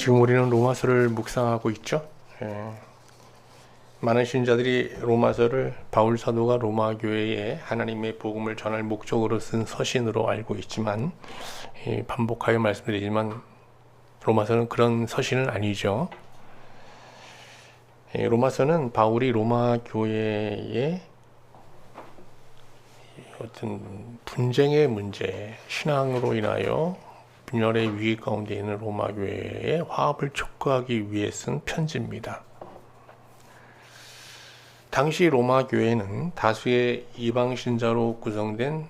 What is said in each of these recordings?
지금 우리는 로마서를 묵상하고 있죠. 많은 신자들이 로마서를 바울 사도가 로마 교회에 하나님의 복음을 전할 목적으로 쓴 서신으로 알고 있지만, 반복하여 말씀드리지만 로마서는 그런 서신은 아니죠. 로마서는 바울이 로마 교회의 어떤 분쟁의 문제, 신앙으로 인하여 분열의 위기 가운데 있는 로마 교회의 화합을 촉구하기 위해 쓴 편지입니다. 당시 로마 교회는 다수의 이방 신자로 구성된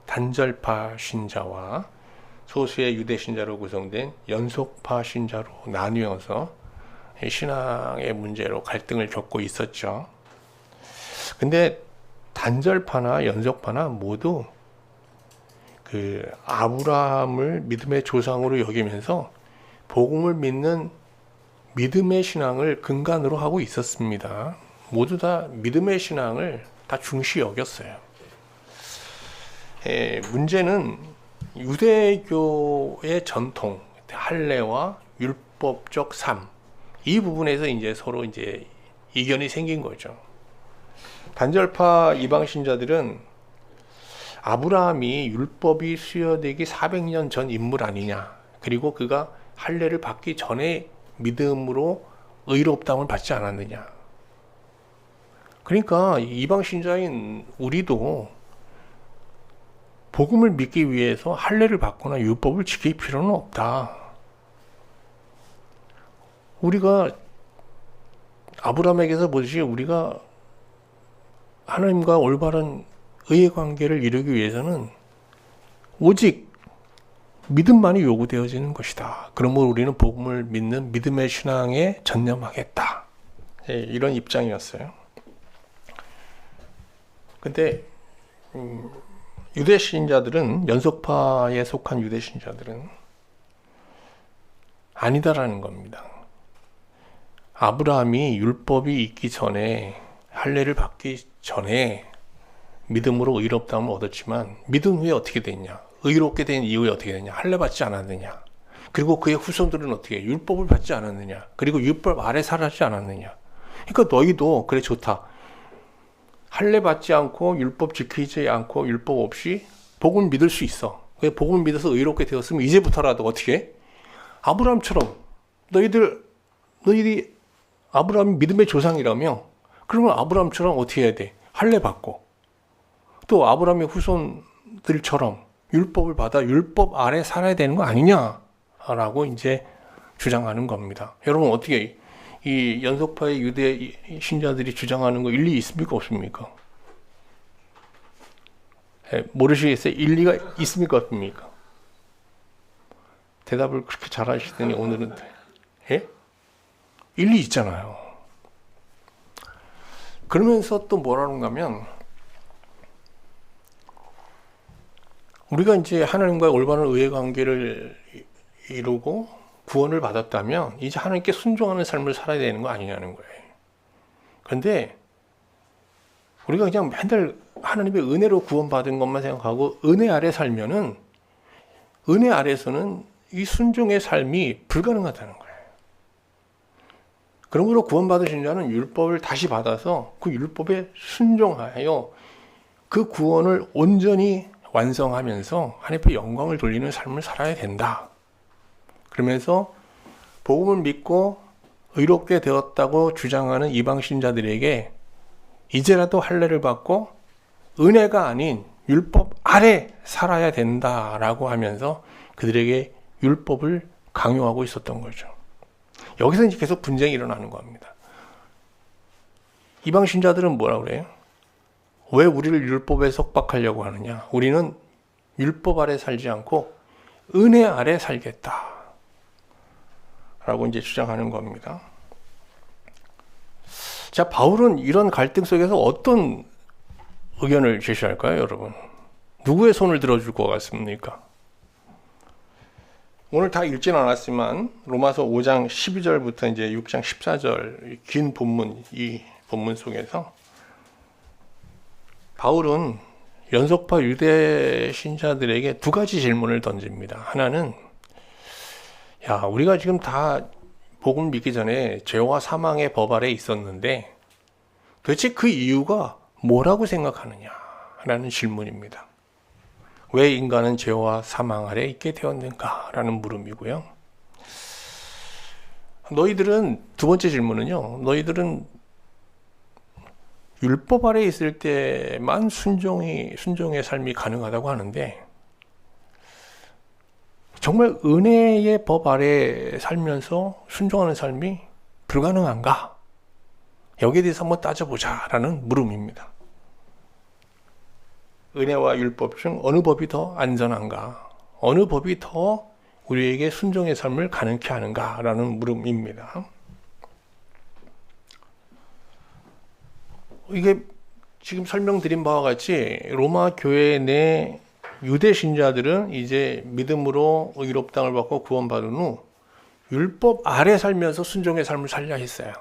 단절파 신자와 소수의 유대 신자로 구성된 연속파 신자로 나뉘어서 신앙의 문제로 갈등을 겪고 있었죠. 근데 단절파나 연속파나 모두 그 아브라함을 믿음의 조상으로 여기면서 복음을 믿는 믿음의 신앙을 근간으로 하고 있었습니다. 모두 다 믿음의 신앙을 다 중시 여겼어요. 문제는 유대교의 전통, 할례와 율법적 삶, 이 부분에서 이제 서로 이제 이견이 생긴 거죠. 단절파 이방 신자들은 아브라함이 율법이 수여되기 400년 전 인물 아니냐, 그리고 그가 할례를 받기 전에 믿음으로 의롭다움을 받지 않았느냐. 그러니까 이방 신자인 우리도 복음을 믿기 위해서 할례를 받거나 율법을 지킬 필요는 없다. 우리가 아브라함에게서 보듯이 우리가 하나님과 올바른 의의 관계를 이루기 위해서는 오직 믿음만이 요구되어지는 것이다. 그러므로 우리는 복음을 믿는 믿음의 신앙에 전념하겠다. 이런 입장이었어요. 근데 유대 신자들은, 연속파에 속한 유대 신자들은 아니다라는 겁니다. 아브라함이 율법이 있기 전에, 할례를 받기 전에 믿음으로 의롭다움을 얻었지만 믿은 후에 어떻게 됐냐? 의롭게 된 이후에 어떻게 됐냐? 할례 받지 않았느냐? 그리고 그의 후손들은 어떻게 율법을 받지 않았느냐? 그리고 율법 아래 살았지 않았느냐? 그러니까 너희도 그래 좋다. 할례 받지 않고 율법 지키지 않고 율법 없이 복음을 믿을 수 있어. 복음을 믿어서 의롭게 되었으면 이제부터라도 어떻게? 아브라함처럼 너희들이 아브라함이 믿음의 조상이라며, 그러면 아브라함처럼 어떻게 해야 돼? 할례 받고 또 아브라함의 후손들처럼 율법을 받아 율법 아래 살아야 되는 거 아니냐라고 이제 주장하는 겁니다. 여러분, 어떻게 이 연속파의 유대 신자들이 주장하는 거 일리 있습니까, 없습니까? 모르시겠어요? 일리가 있습니까, 없습니까? 대답을 그렇게 잘하시더니 오늘은 일리 있잖아요. 그러면서 또 뭐라는가 하면, 우리가 이제 하나님과의 올바른 의의 관계를 이루고 구원을 받았다면 이제 하나님께 순종하는 삶을 살아야 되는 거 아니냐는 거예요. 그런데 우리가 그냥 맨날 하나님의 은혜로 구원받은 것만 생각하고 은혜 아래 살면은, 은혜 아래서는 이 순종의 삶이 불가능하다는 거예요. 그러므로 구원받으신 자는 율법을 다시 받아서 그 율법에 순종하여 그 구원을 온전히 완성하면서 하나님께 영광을 돌리는 삶을 살아야 된다. 그러면서 복음을 믿고 의롭게 되었다고 주장하는 이방 신자들에게 이제라도 할례를 받고 은혜가 아닌 율법 아래 살아야 된다라고 하면서 그들에게 율법을 강요하고 있었던 거죠. 여기서 이제 계속 분쟁이 일어나는 겁니다. 이방 신자들은 뭐라 그래요? 왜 우리를 율법에 속박하려고 하느냐? 우리는 율법 아래 살지 않고 은혜 아래 살겠다 라고 이제 주장하는 겁니다. 자, 바울은 이런 갈등 속에서 어떤 의견을 제시할까요, 여러분? 누구의 손을 들어줄 것 같습니까? 오늘 다 읽지는 않았지만 로마서 5장 12절부터 이제 6장 14절 긴 본문, 이 본문 속에서 바울은 연속파 유대 신자들에게 두 가지 질문을 던집니다. 하나는 야, 우리가 지금 다 복음을 믿기 전에 죄와 사망의 법 아래 있었는데 도대체 그 이유가 뭐라고 생각하느냐라는 질문입니다. 왜 인간은 죄와 사망 아래 있게 되었는가라는 물음이고요. 너희들은, 두 번째 질문은요, 너희들은 율법 아래 있을 때만 순종의 삶이 가능하다고 하는데 정말 은혜의 법 아래 살면서 순종하는 삶이 불가능한가? 여기에 대해서 한번 따져보자라는 물음입니다. 은혜와 율법 중 어느 법이 더 안전한가? 어느 법이 더 우리에게 순종의 삶을 가능케 하는가라는 물음입니다. 이게 지금 설명드린 바와 같이 로마 교회 내 유대 신자들은 이제 믿음으로 의롭다함을 받고 구원받은 후 율법 아래 살면서 순종의 삶을 살려 했어요.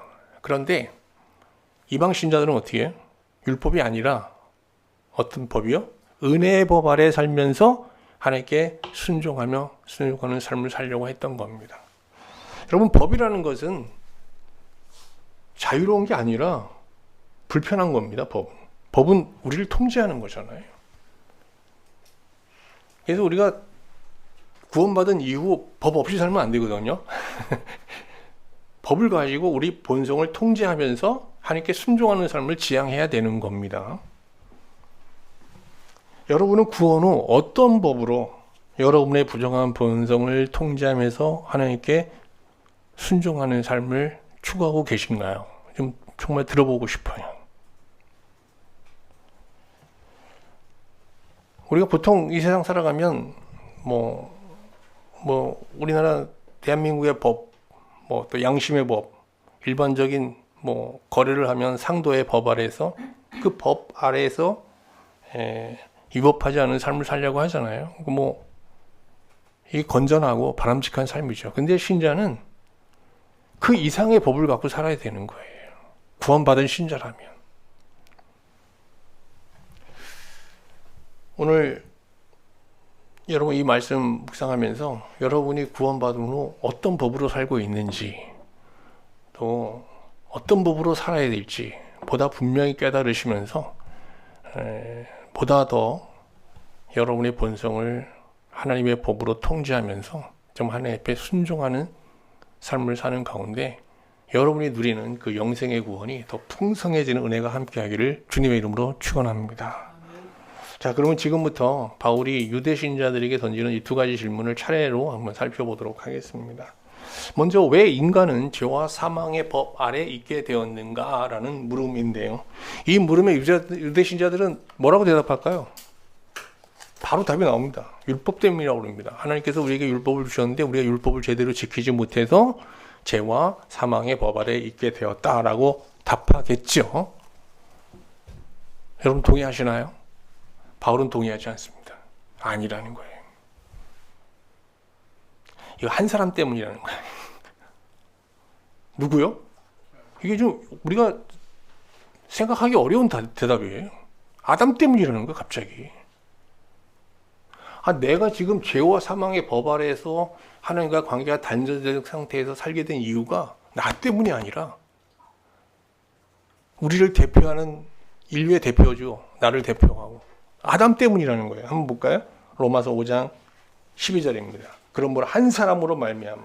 그런데 이방 신자들은 어떻게 해요? 율법이 아니라 어떤 법이요? 은혜의 법 아래 살면서 하나님께 순종하는 삶을 살려고 했던 겁니다. 여러분, 법이라는 것은 자유로운 게 아니라 불편한 겁니다. 법은 우리를 통제하는 거잖아요. 그래서 우리가 구원받은 이후 법 없이 살면 안 되거든요. 법을 가지고 우리 본성을 통제하면서 하나님께 순종하는 삶을 지향해야 되는 겁니다. 여러분은 구원 후 어떤 법으로 여러분의 부정한 본성을 통제하면서 하나님께 순종하는 삶을 추구하고 계신가요? 좀 정말 들어보고 싶어요. 우리가 보통 이 세상 살아가면 우리나라 대한민국의 법, 또 양심의 법, 일반적인 거래를 하면 상도의 법 아래에서 그 법 아래에서 위법하지 않은 삶을 살려고 하잖아요. 이 건전하고 바람직한 삶이죠. 근데 신자는 그 이상의 법을 갖고 살아야 되는 거예요. 구원받은 신자라면. 오늘 여러분 이 말씀 묵상하면서 여러분이 구원받은 후 어떤 법으로 살고 있는지, 또 어떤 법으로 살아야 될지 보다 분명히 깨달으시면서 보다 더 여러분의 본성을 하나님의 법으로 통제하면서 좀 하나님 앞에 순종하는 삶을 사는 가운데 여러분이 누리는 그 영생의 구원이 더 풍성해지는 은혜가 함께하기를 주님의 이름으로 축원합니다. 자, 그러면 지금부터 바울이 유대 신자들에게 던지는 이 두 가지 질문을 차례로 한번 살펴보도록 하겠습니다. 먼저 왜 인간은 죄와 사망의 법 아래 있게 되었는가라는 물음인데요. 이 물음에 유대 신자들은 뭐라고 대답할까요? 바로 답이 나옵니다. 율법 때문이라고 합니다. 하나님께서 우리에게 율법을 주셨는데 우리가 율법을 제대로 지키지 못해서 죄와 사망의 법 아래 있게 되었다라고 답하겠죠. 여러분 동의하시나요? 바울은 동의하지 않습니다. 아니라는 거예요. 이거 한 사람 때문이라는 거예요. 누구요? 이게 좀 우리가 생각하기 어려운 대답이에요. 아담 때문이라는 거예요, 갑자기. 내가 지금 죄와 사망의 법 아래에서 하나님과 관계가 단절된 상태에서 살게 된 이유가 나 때문이 아니라 우리를 대표하는 인류의 대표죠. 나를 대표하고. 아담 때문이라는 거예요. 한번 볼까요? 로마서 5장 12절입니다. 그러므로 한 사람으로 말미암아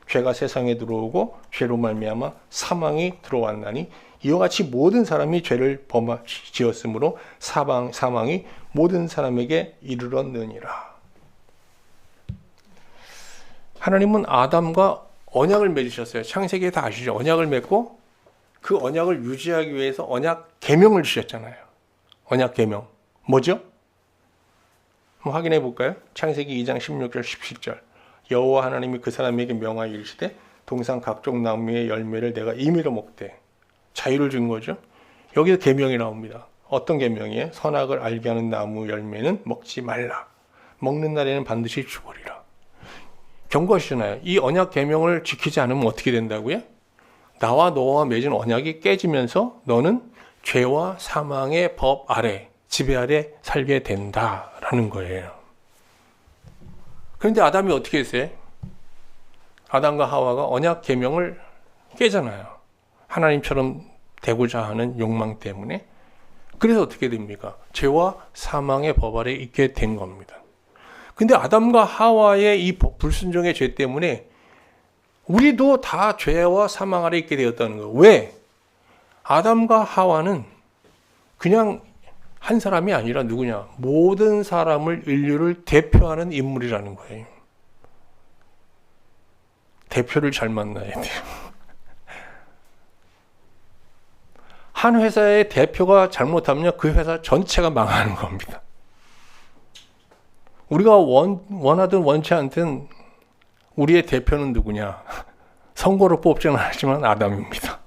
죄가 세상에 들어오고 죄로 말미암아 사망이 들어왔나니 이와 같이 모든 사람이 죄를 지었으므로 사망이 모든 사람에게 이르렀느니라. 하나님은 아담과 언약을 맺으셨어요. 창세기에 다 아시죠? 언약을 맺고 그 언약을 유지하기 위해서 언약 계명을 주셨잖아요. 언약 계명. 뭐죠? 한번 확인해 볼까요? 창세기 2장 16절 17절. 여호와 하나님이 그 사람에게 명하여 이르시되 동산 각종 나무의 열매를 내가 임의로 먹되. 자유를 준 거죠. 여기서 계명이 나옵니다. 어떤 계명이에요? 선악을 알게 하는 나무 열매는 먹지 말라. 먹는 날에는 반드시 죽으리라. 경고하시잖아요. 이 언약 계명을 지키지 않으면 어떻게 된다고요? 나와 너와 맺은 언약이 깨지면서 너는 죄와 사망의 법 아래, 지배 아래 살게 된다라는 거예요. 그런데 아담이 어떻게 했어요? 아담과 하와가 언약 계명을 깨잖아요. 하나님처럼 되고자 하는 욕망 때문에. 그래서 어떻게 됩니까? 죄와 사망의 법 아래 있게 된 겁니다. 근데 아담과 하와의 이 불순종의 죄 때문에 우리도 다 죄와 사망 아래 있게 되었다는 거예요. 왜? 아담과 하와는 그냥 한 사람이 아니라 누구냐? 모든 사람을, 인류를 대표하는 인물이라는 거예요. 대표를 잘 만나야 돼요. 한 회사의 대표가 잘못하면 그 회사 전체가 망하는 겁니다. 우리가 원하든 원치 않든 우리의 대표는 누구냐? 선거로 뽑지는 않지만 아담입니다.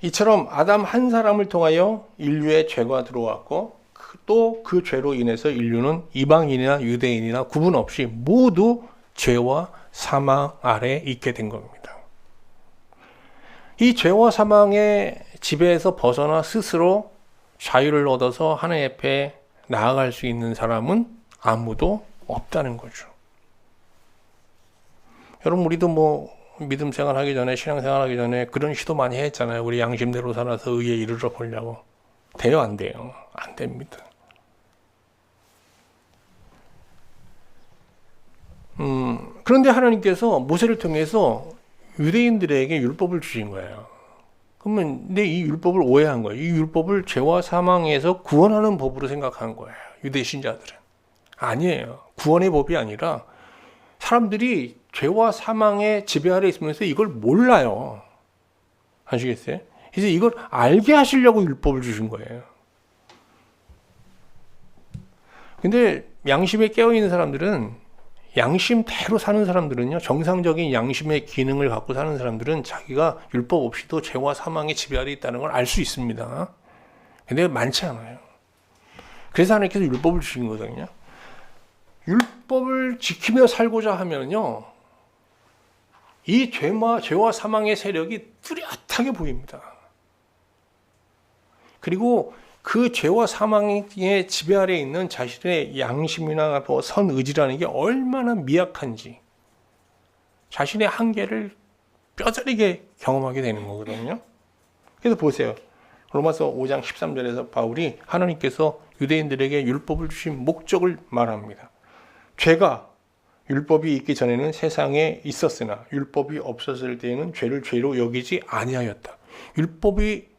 이처럼 아담 한 사람을 통하여 인류의 죄가 들어왔고 또 그 죄로 인해서 인류는 이방인이나 유대인이나 구분 없이 모두 죄와 사망 아래 있게 된 겁니다. 이 죄와 사망의 지배에서 벗어나 스스로 자유를 얻어서 하나님 앞에 나아갈 수 있는 사람은 아무도 없다는 거죠. 여러분, 우리도 믿음 생활하기 전에, 신앙 생활하기 전에 그런 시도 많이 했잖아요. 우리 양심대로 살아서 의에 이르러 보려고. 돼요, 안 돼요? 안 됩니다. 그런데 하나님께서 모세를 통해서 유대인들에게 율법을 주신 거예요. 근데 이 율법을 오해한 거예요. 이 율법을 죄와 사망에서 구원하는 법으로 생각한 거예요. 유대 신자들은. 아니에요. 구원의 법이 아니라 사람들이 죄와 사망의 지배 아래 있으면서 이걸 몰라요. 아시겠어요? 그래서 이걸 알게 하시려고 율법을 주신 거예요. 근데 양심에 깨어있는 사람들은, 양심대로 사는 사람들은요, 정상적인 양심의 기능을 갖고 사는 사람들은 자기가 율법 없이도 죄와 사망의 지배 아래 있다는 걸 알 수 있습니다. 근데 많지 않아요. 그래서 하나님께서 율법을 주신 거거든요. 율법을 지키며 살고자 하면요, 이 죄와 사망의 세력이 뚜렷하게 보입니다. 그리고 그 죄와 사망의 지배 아래에 있는 자신의 양심이나 선의지라는 게 얼마나 미약한지 자신의 한계를 뼈저리게 경험하게 되는 거거든요. 그래서 보세요. 로마서 5장 13절에서 바울이 하나님께서 유대인들에게 율법을 주신 목적을 말합니다. 죄가 율법이 있기 전에는 세상에 있었으나 율법이 없었을 때에는 죄를 죄로 여기지 아니하였다. 율법이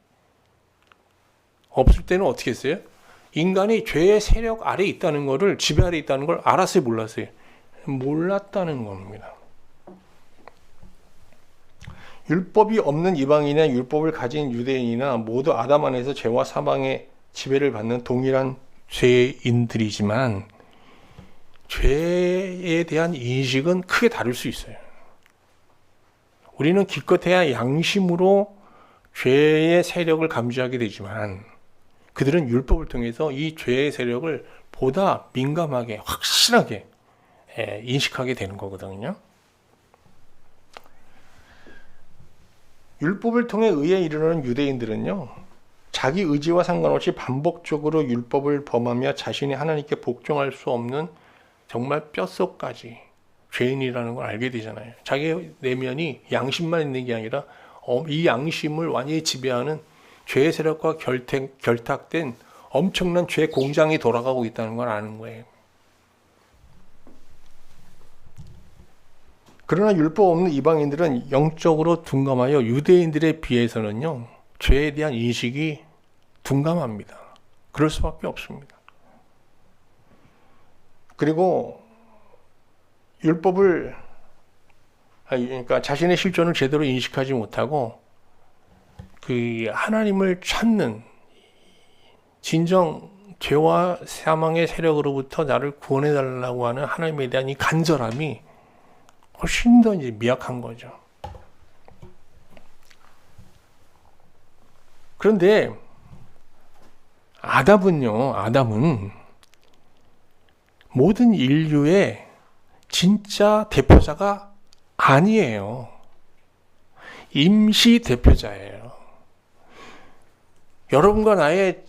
없을 때는 어떻게 했어요? 인간이 죄의 세력 아래에 있다는 것을, 지배 아래에 있다는 걸 알았어요, 몰랐어요? 몰랐다는 겁니다. 율법이 없는 이방인이나 율법을 가진 유대인이나 모두 아담 안에서 죄와 사망의 지배를 받는 동일한 죄인들이지만 죄에 대한 인식은 크게 다를 수 있어요. 우리는 기껏해야 양심으로 죄의 세력을 감지하게 되지만 그들은 율법을 통해서 이 죄의 세력을 보다 민감하게, 확실하게 인식하게 되는 거거든요. 율법을 통해 의에 이르는 유대인들은요, 자기 의지와 상관없이 반복적으로 율법을 범하며 자신이 하나님께 복종할 수 없는 정말 뼛속까지 죄인이라는 걸 알게 되잖아요. 자기 내면이 양심만 있는 게 아니라 이 양심을 완전히 지배하는 죄의 세력과 결탁된 엄청난 죄 공장이 돌아가고 있다는 걸 아는 거예요. 그러나 율법 없는 이방인들은 영적으로 둔감하여 유대인들에 비해서는요, 죄에 대한 인식이 둔감합니다. 그럴 수밖에 없습니다. 그리고 율법을, 그러니까 자신의 실존을 제대로 인식하지 못하고 그 하나님을 찾는 진정 죄와 사망의 세력으로부터 나를 구원해 달라고 하는 하나님에 대한 이 간절함이 훨씬 더 이제 미약한 거죠. 그런데 아담은 모든 인류의 진짜 대표자가 아니에요. 임시 대표자예요. 여러분과 나의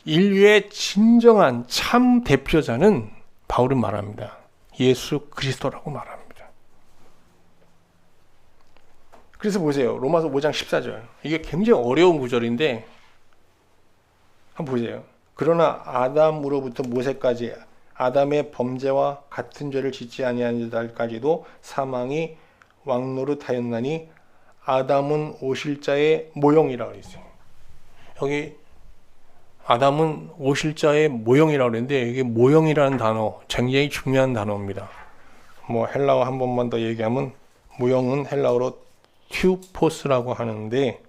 인류의 진정한 참 대표자는 바울은 말합니다. 예수 그리스도라고 말합니다. 그래서 보세요. 로마서 5장 14절. 이게 굉장히 어려운 구절인데 한번 보세요. 그러나 아담으로부터 모세까지 아담의 범죄와 같은 죄를 짓지 아니한 자들까지도 사망이 왕노릇하였나니 아담은 오실 자의 모형이라고 했어요. 여기 아담은 오실 자의 모형이라고 그랬는데 이게 모형이라는 단어 굉장히 중요한 단어입니다. 뭐 헬라어 한 번만 더 얘기하면 모형은 헬라어로 튜포스라고 하는데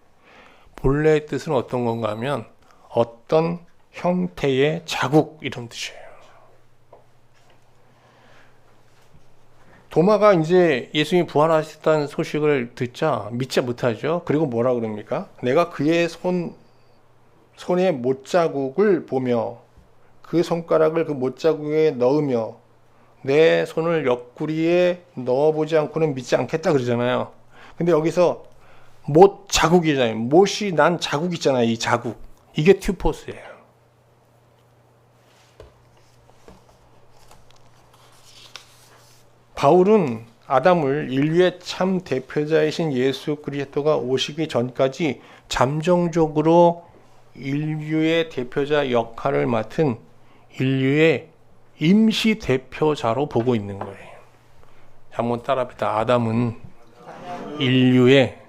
본래의 뜻은 어떤 건가 하면 어떤 형태의 자국 이런 뜻이에요. 도마가 이제 예수님이 부활하셨다는 소식을 듣자 믿지 못하죠. 그리고 뭐라 그럽니까? 내가 그의 손의 못자국을 보며 그 손가락을 그 못자국에 넣으며 내 손을 옆구리에 넣어보지 않고는 믿지 않겠다 그러잖아요. 근데 여기서 못 자국이잖아요. 못이 난 자국 있잖아요. 이 자국. 이게 튜포스예요. 바울은 아담을 인류의 참 대표자이신 예수 그리스도가 오시기 전까지 잠정적으로 인류의 대표자 역할을 맡은 인류의 임시 대표자로 보고 있는 거예요. 한번 따라합시다. 아담은 인류의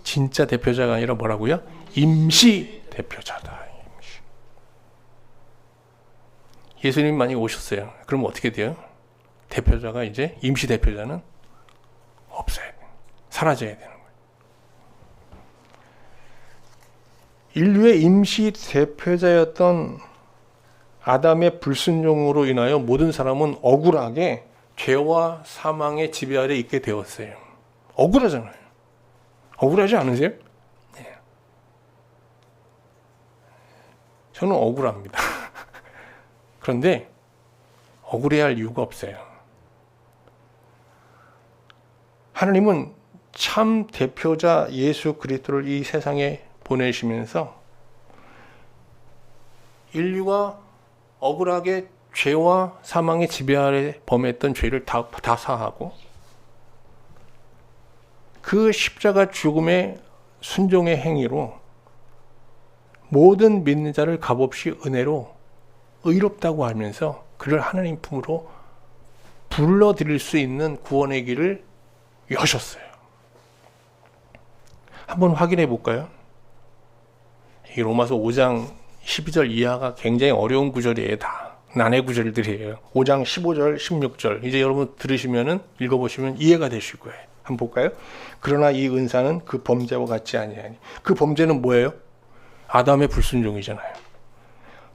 진짜 대표자가 아니라 뭐라고요? 임시 대표자다. 예수님이 만약에 오셨어요. 그럼 어떻게 돼요? 대표자가 이제 임시 대표자는 없어야 돼요. 사라져야 되는 거예요. 인류의 임시 대표자였던 아담의 불순종으로 인하여 모든 사람은 억울하게 죄와 사망의 지배 아래 있게 되었어요. 억울하잖아요. 억울하지 않으세요? 네. 저는 억울합니다. 그런데 억울해야 할 이유가 없어요. 하나님은 참 대표자 예수 그리스도를 이 세상에 보내시면서 인류가 억울하게 죄와 사망의 지배 아래 범했던 죄를 다 사하고 그 십자가 죽음의 순종의 행위로 모든 믿는 자를 값없이 은혜로 의롭다고 하면서 그를 하나님 품으로 불러들일 수 있는 구원의 길을 여셨어요. 한번 확인해 볼까요? 이 로마서 5장 12절 이하가 굉장히 어려운 구절이에요. 다 난해 구절들이에요. 5장 15절 16절 이제 여러분 들으시면은 읽어보시면 이해가 되실 거예요. 한번 볼까요? 그러나 이 은사는 그 범죄와 같지 아니하니. 그 범죄는 뭐예요? 아담의 불순종이잖아요.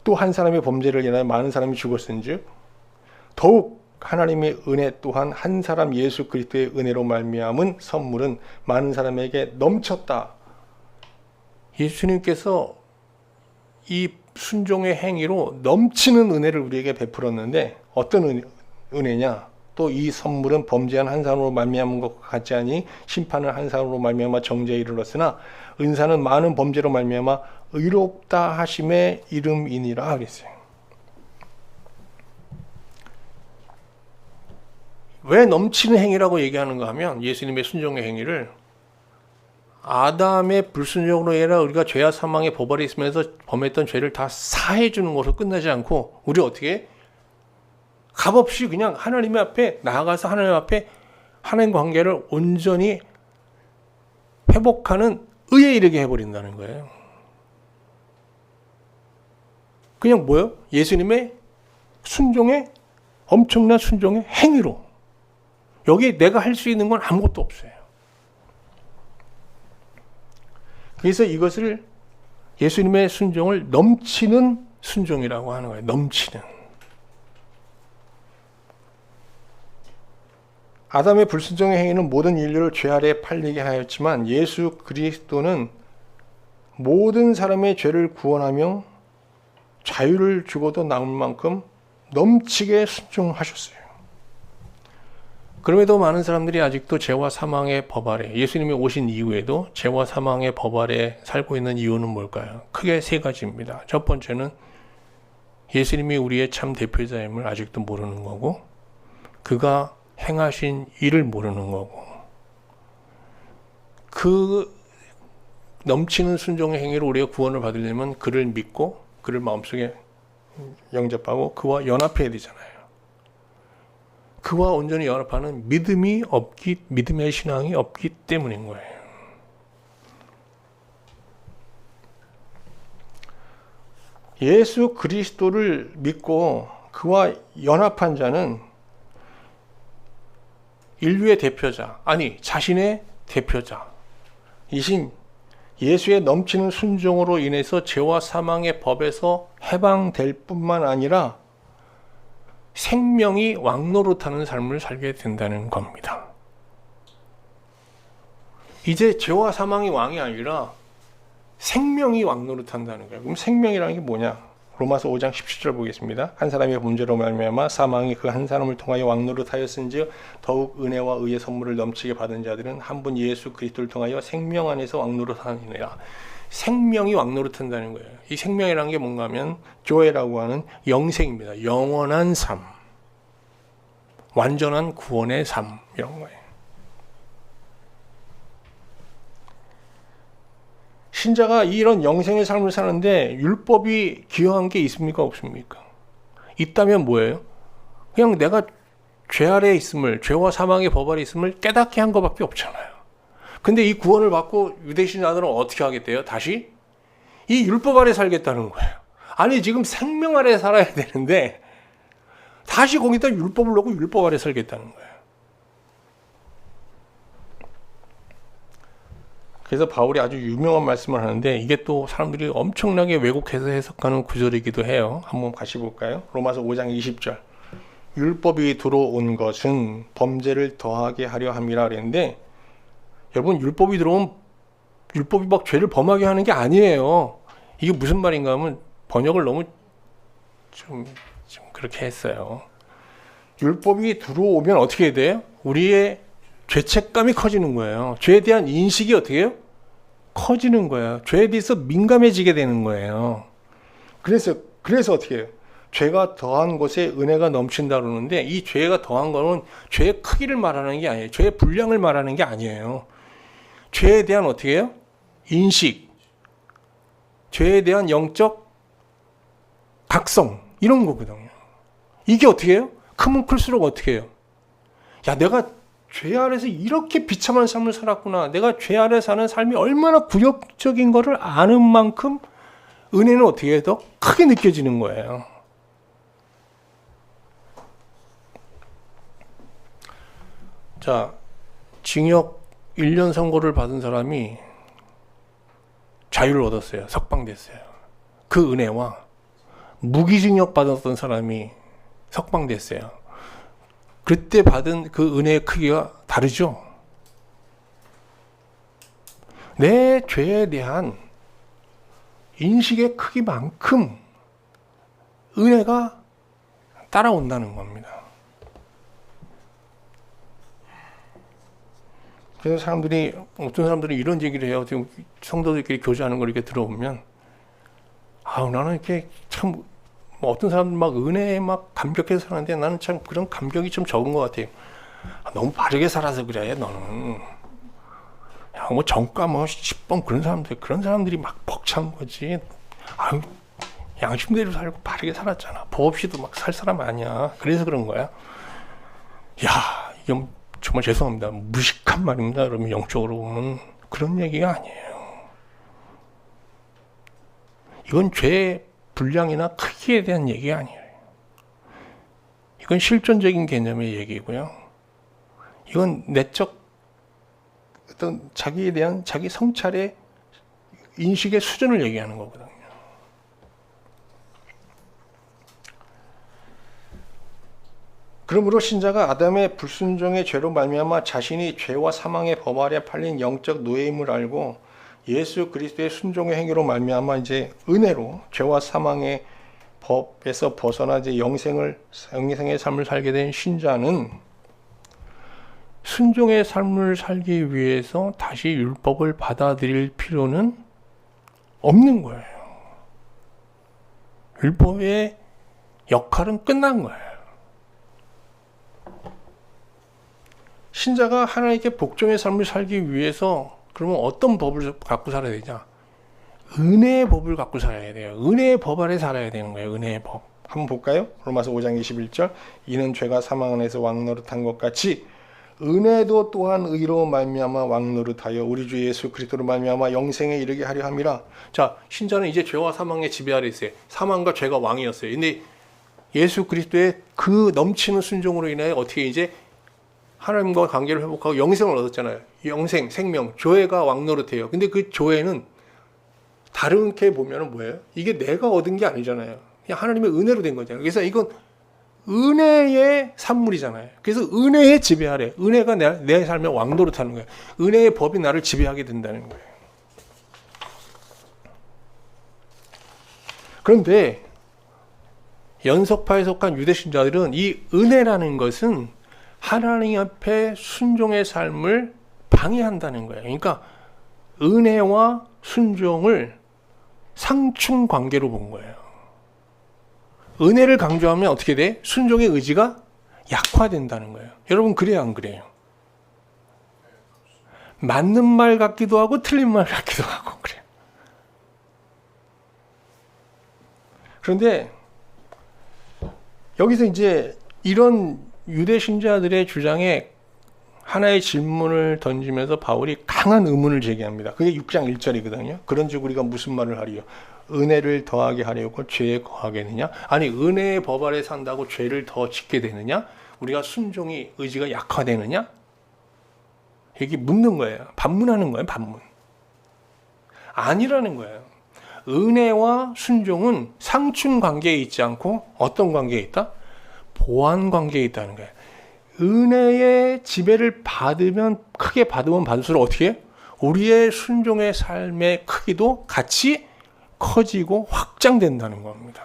또 한 사람의 범죄를 인하여 많은 사람이 죽었은즉 더욱 하나님의 은혜 또한 한 사람 예수 그리스도의 은혜로 말미암은 선물은 많은 사람에게 넘쳤다. 예수님께서 이 순종의 행위로 넘치는 은혜를 우리에게 베풀었는데 어떤 은혜냐? 또 이 선물은 범죄한 한 사람으로 말미암은 것과 같지 아니 심판은 한 사람으로 말미암아 정죄에 이르렀으나 은사는 많은 범죄로 말미암아 의롭다 하심의 이름이니라 그랬어요. 왜 넘치는 행위라고 얘기하는가 하면 예수님의 순종의 행위를 아담의 불순종으로 인하여 우리가 죄와 사망의 법 아래 있으면서 범했던 죄를 다 사해 주는 것으로 끝나지 않고 우리 어떻게 값없이 그냥 하나님 앞에 나아가서 하나님 앞에 하나님 관계를 온전히 회복하는 의에 이르게 해버린다는 거예요. 그냥 뭐예요? 예수님의 순종의 엄청난 순종의 행위로 여기 내가 할 수 있는 건 아무것도 없어요. 그래서 이것을 예수님의 순종을 넘치는 순종이라고 하는 거예요. 넘치는. 아담의 불순종의 행위는 모든 인류를 죄 아래에 팔리게 하였지만 예수 그리스도는 모든 사람의 죄를 구원하며 자유를 주고도 남을 만큼 넘치게 순종하셨어요. 그럼에도 많은 사람들이 아직도 죄와 사망의 법 아래, 예수님이 오신 이후에도 죄와 사망의 법 아래 살고 있는 이유는 뭘까요? 크게 세 가지입니다. 첫 번째는 예수님이 우리의 참 대표자임을 아직도 모르는 거고, 그가 행하신 일을 모르는 거고, 그 넘치는 순종의 행위로 우리가 구원을 받으려면 그를 믿고 그를 마음속에 영접하고 그와 연합해야 되잖아요. 그와 온전히 연합하는 믿음의 신앙이 없기 때문인 거예요. 예수 그리스도를 믿고 그와 연합한 자는 인류의 대표자, 아니 자신의 대표자이신 예수의 넘치는 순종으로 인해서 죄와 사망의 법에서 해방될 뿐만 아니라 생명이 왕노릇하는 삶을 살게 된다는 겁니다. 이제 죄와 사망이 왕이 아니라 생명이 왕노릇한다는 거예요. 그럼 생명이라는 게 뭐냐? 로마서 5장 17절 보겠습니다. 한 사람의 문제로 말미암아 사망이 그 한 사람을 통하여 왕노릇하였은즉 더욱 은혜와 의의 선물을 넘치게 받은 자들은 한 분 예수 그리스도를 통하여 생명 안에서 왕노릇하느니라. 생명이 왕노릇한다는 거예요. 이 생명이라는 게 뭔가 하면 조에라고 하는 영생입니다. 영원한 삶, 완전한 구원의 삶, 이런 거예요. 신자가 이런 영생의 삶을 사는데 율법이 기여한 게 있습니까? 없습니까? 있다면 뭐예요? 그냥 내가 죄 아래에 있음을, 죄와 사망의 법 아래에 있음을 깨닫게 한 것밖에 없잖아요. 근데 이 구원을 받고 유대신자들은 어떻게 하겠대요? 다시 이 율법 아래 살겠다는 거예요. 아니 지금 생명 아래 살아야 되는데 다시 거기다 율법을 놓고 율법 아래 살겠다는 거예요. 그래서 바울이 아주 유명한 말씀을 하는데 이게 또 사람들이 엄청나게 왜곡해서 해석하는 구절이기도 해요. 한번 같이 볼까요? 로마서 5장 20절. 율법이 들어온 것은 범죄를 더하게 하려 함이라 그랬는데, 여러분 율법이 들어오면 율법이 막 죄를 범하게 하는 게 아니에요. 이게 무슨 말인가 하면 번역을 너무 좀 그렇게 했어요. 율법이 들어오면 어떻게 돼요? 우리의 죄책감이 커지는 거예요. 죄에 대한 인식이 어떻게 해요? 커지는 거예요. 죄에 대해서 민감해지게 되는 거예요. 그래서 어떻게 해요? 죄가 더한 곳에 은혜가 넘친다 그러는데, 이 죄가 더한 거는 죄의 크기를 말하는 게 아니에요. 죄의 분량을 말하는 게 아니에요. 죄에 대한 어떻게 해요? 인식, 죄에 대한 영적 각성, 이런 거거든요. 이게 어떻게 해요? 크면 클수록 어떻게 해요? 야, 내가 죄 아래서 이렇게 비참한 삶을 살았구나. 내가 죄 아래 사는 삶이 얼마나 굴욕적인 거를 아는 만큼 은혜는 어떻게 해요? 더 크게 느껴지는 거예요. 자, 징역 1년 선고를 받은 사람이 자유를 얻었어요. 석방됐어요. 그 은혜와 무기징역 받았던 사람이 석방됐어요. 그때 받은 그 은혜의 크기가 다르죠. 내 죄에 대한 인식의 크기만큼 은혜가 따라온다는 겁니다. 그래서 어떤 사람들이 이런 얘기를 해요. 지금 성도들끼리 교제하는 걸 이렇게 들어보면, 나는 이렇게 참, 어떤 사람들 막 은혜에 막 감격해서 사는데 나는 참 그런 감격이 좀 적은 것 같아요. 너무 바르게 살아서 그래, 너는. 야, 정가 10번 그런 사람들이 막 벅찬 거지. 양심대로 살고 바르게 살았잖아. 법 없이도 막 살 사람 아니야. 그래서 그런 거야. 야, 이건 정말 죄송합니다. 무식한 말입니다. 그러면 영적으로 보면 그런 얘기가 아니에요. 이건 죄의 분량이나 크기에 대한 얘기가 아니에요. 이건 실존적인 개념의 얘기고요. 이건 내적 어떤 자기에 대한 자기 성찰의 인식의 수준을 얘기하는 거거든요. 그러므로 신자가 아담의 불순종의 죄로 말미암아 자신이 죄와 사망의 법 아래 팔린 영적 노예임을 알고 예수 그리스도의 순종의 행위로 말미암아 이제 은혜로 죄와 사망의 법에서 벗어나 이제 영생의 삶을 살게 된 신자는 순종의 삶을 살기 위해서 다시 율법을 받아들일 필요는 없는 거예요. 율법의 역할은 끝난 거예요. 신자가 하나님께 복종의 삶을 살기 위해서 그러면 어떤 법을 갖고 살아야 되냐? 은혜의 법을 갖고 살아야 돼요. 은혜의 법 아래 살아야 되는 거예요. 은혜의 법. 한번 볼까요? 로마서 5장 21절. 이는 죄가 사망 안에서 왕노릇한 것 같이 은혜도 또한 의로 말미암아 왕노릇하여 우리 주 예수 그리스도로 말미암아 영생에 이르게 하려 함이라. 자, 신자는 이제 죄와 사망의 지배 아래 있어요. 사망과 죄가 왕이었어요. 근데 예수 그리스도의 그 넘치는 순종으로 인해 어떻게 이제 하나님과 관계를 회복하고 영생을 얻었잖아요. 영생, 생명, 조회가 왕노릇해요. 근데 그 조회는 다르게 보면 뭐예요? 이게 내가 얻은 게 아니잖아요. 그냥 하나님의 은혜로 된 거잖아요. 그래서 이건 은혜의 산물이잖아요. 그래서 은혜의 지배 아래, 은혜가 내 삶의 왕노릇하는 거예요. 은혜의 법이 나를 지배하게 된다는 거예요. 그런데 연석파에 속한 유대 신자들은 이 은혜라는 것은 하나님 앞에 순종의 삶을 방해한다는 거예요. 그러니까 은혜와 순종을 상충 관계로 본 거예요. 은혜를 강조하면 어떻게 돼? 순종의 의지가 약화된다는 거예요. 여러분 그래요, 안 그래요? 맞는 말 같기도 하고 틀린 말 같기도 하고 그래요. 그런데 여기서 이제 이런 유대 신자들의 주장에 하나의 질문을 던지면서 바울이 강한 의문을 제기합니다. 그게 6장 1절이거든요. 그런즉 우리가 무슨 말을 하리요? 은혜를 더하게 하려고 죄에 거하겠느냐? 아니 은혜의 법 아래 산다고 죄를 더 짓게 되느냐? 우리가 순종이 의지가 약화되느냐? 이게 묻는 거예요. 반문하는 거예요. 반문. 아니라는 거예요. 은혜와 순종은 상충 관계에 있지 않고 어떤 관계에 있다? 보완 관계에 있다는 거예요. 은혜의 지배를 받으면 크게 받으면 받을수록 어떻게 해요? 우리의 순종의 삶의 크기도 같이 커지고 확장된다는 겁니다.